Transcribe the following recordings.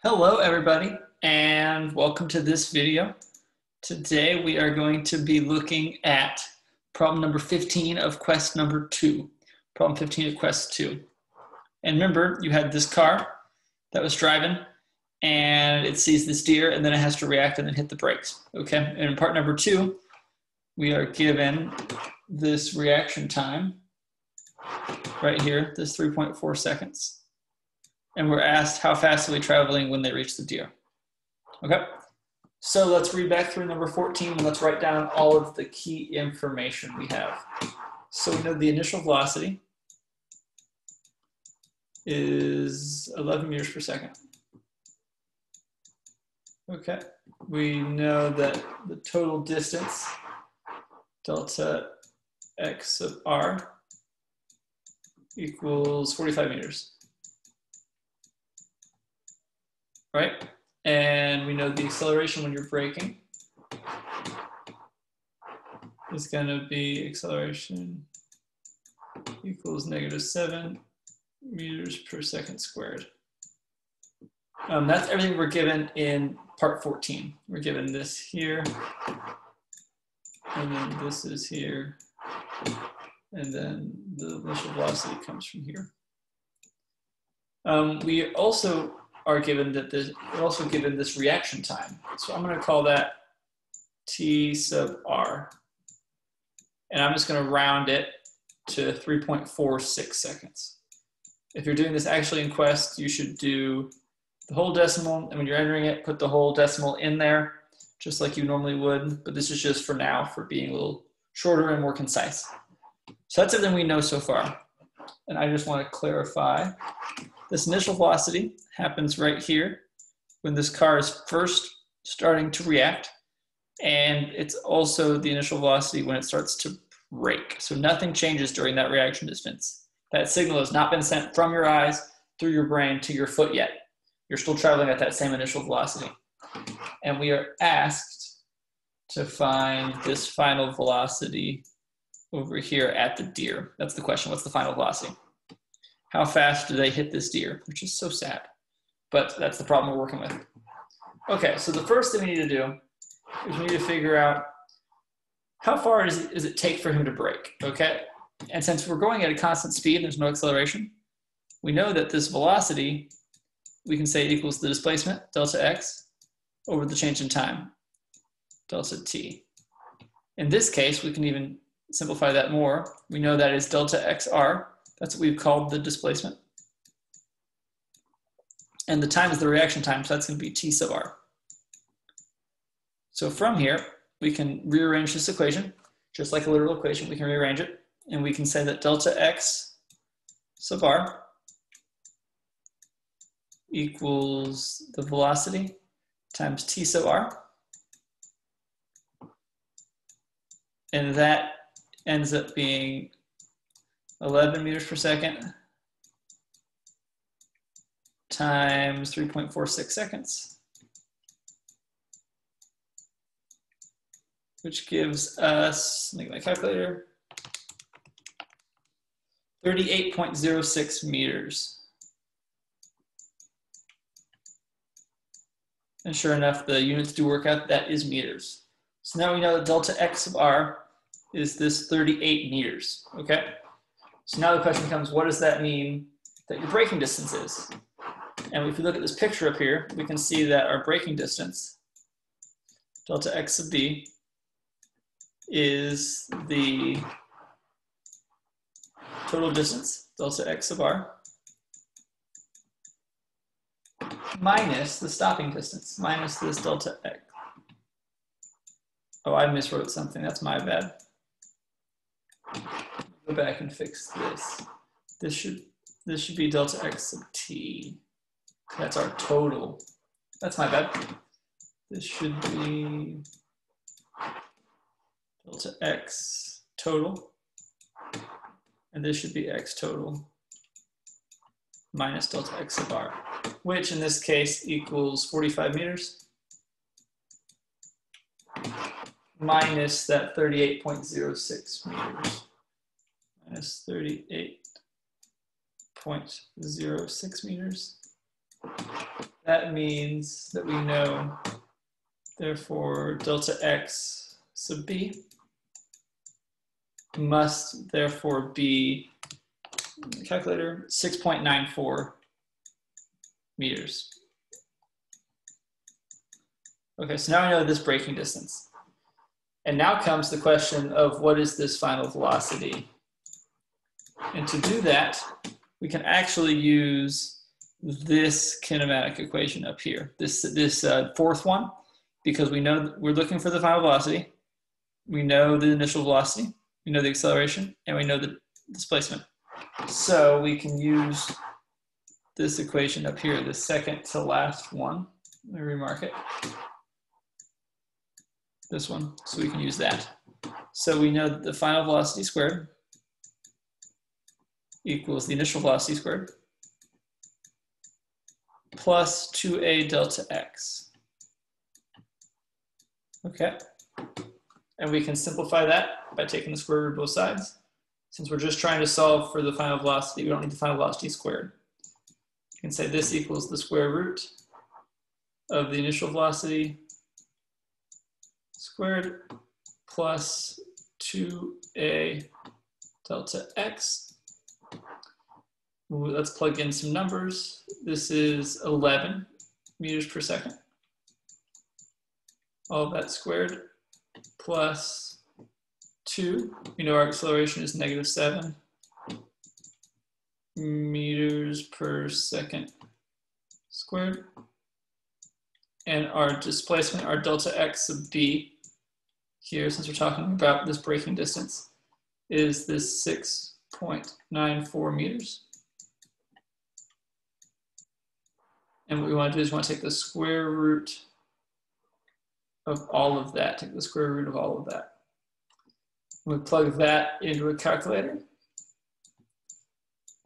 Hello everybody and welcome to this video. Today we are going to be looking at problem number 15 of quest number 2. Problem 15 of quest 2. And remember, you had this car that was driving and it sees this deer and then it has to react and then hit the brakes. Okay, and in part number 2, we are given this reaction time right here, this 3.4 seconds. And we're asked how fast are they traveling when they reach the deer. Okay, so let's read back through number 14 and let's write down all of the key information we have. So we know the initial velocity is 11 meters per second. Okay, we know that the total distance, delta x of r, equals 45 meters. Right? And we know the acceleration when you're braking is going to be acceleration equals -7 meters per second squared. That's everything we're given in part 14. We're given this here, and then this is here, and then the initial velocity comes from here. We also are given that we're also given this reaction time. So I'm going to call that T sub r. And I'm just going to round it to 3.46 seconds. If you're doing this actually in Quest, you should do the whole decimal, and when you're entering it, put the whole decimal in there, just like you normally would. But this is just for now, for being a little shorter and more concise. So that's everything we know so far. And I just want to clarify, this initial velocity happens right here when this car is first starting to react, and it's also the initial velocity when it starts to brake. So nothing changes during that reaction distance. That signal has not been sent from your eyes through your brain to your foot yet. You're still traveling at that same initial velocity. And we are asked to find this final velocity over here at the deer. That's the question. What's the final velocity? How fast do they hit this deer? Which is so sad, but that's the problem we're working with. Okay, so the first thing we need to do is we need to figure out how far does it take for him to brake, okay? And since we're going at a constant speed, there's no acceleration, we know that this velocity, we can say equals the displacement, delta x, over the change in time, delta t. In this case, we can even simplify that more. We know that is delta xr. That's what we've called the displacement. And the time is the reaction time, so that's going to be T sub r. So from here, we can rearrange this equation, just like a literal equation. We can rearrange it, and we can say that delta x sub r equals the velocity times T sub r. And that ends up being 11 meters per second times 3.46 seconds, which gives us, let me get my calculator, 38.06 meters. And sure enough, the units do work out, that is meters. So now we know that delta x of r is this 38 meters, okay? So now the question becomes, what does that mean that your braking distance is? And if we look at this picture up here, we can see that our braking distance, delta x sub b, is the total distance, delta x sub r, minus the stopping distance, minus this delta x. Oh, I miswrote something, that's my bad. Go back and fix this. This should be delta x sub t. That's our total. That's my bad. This should be delta x total. And this should be x total minus delta x sub r, which in this case equals 45 meters minus that 38.06 meters. Minus 38.06 meters that means that we know, therefore, delta x sub b must therefore be, calculator, 6.94 meters. Okay, so now I know this braking distance. And now comes the question of what is this final velocity? And to do that, we can actually use this kinematic equation up here, this fourth one, because we know we're looking for the final velocity, we know the initial velocity, we know the acceleration, and we know the displacement. So we can use this equation up here, the second to last one. Let me remark it. This one, so we can use that. So we know that the final velocity squared equals the initial velocity squared plus 2a delta x. Okay, and we can simplify that by taking the square root of both sides. Since we're just trying to solve for the final velocity, we don't need the final velocity squared. You can say this equals the square root of the initial velocity squared plus 2a delta x. Ooh, let's plug in some numbers. This is 11 meters per second. All of that squared plus 2. We know our acceleration is -7 meters per second squared. And our displacement, our delta x sub b, here, since we're talking about this braking distance, is this 6.94 meters. And what we want to do is we want to take the square root of all of that, take the square root of all of that. We plug that into a calculator.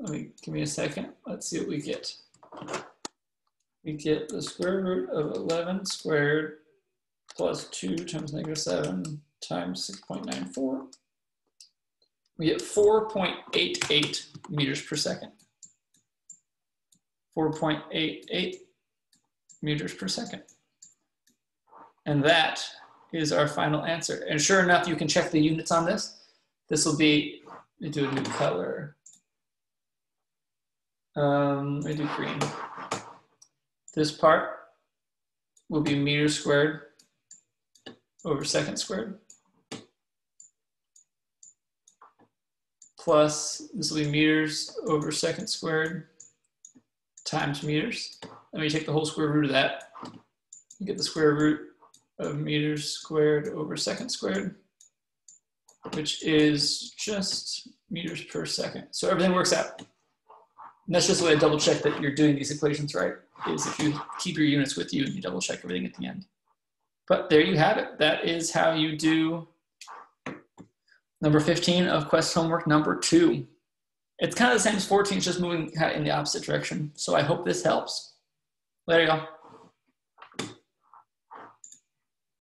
Give me a second. Let's see what we get. We get the square root of 11 squared plus 2 times -7 times 6.94. We get 4.88 meters per second. 4.88 meters per second. And that is our final answer. And sure enough, you can check the units on this. This will be, let me do a new color. Let me do green. This part will be meters squared over second squared. Plus, this will be meters over second squared times meters. Let me take the whole square root of that. You get the square root of meters squared over second squared, which is just meters per second. So everything works out. And that's just the way to double check that you're doing these equations right, is if you keep your units with you and you double check everything at the end. But there you have it. That is how you do number 15 of Quest homework number 2. It's kind of the same as 14, it's just moving in the opposite direction. So I hope this helps. There you go.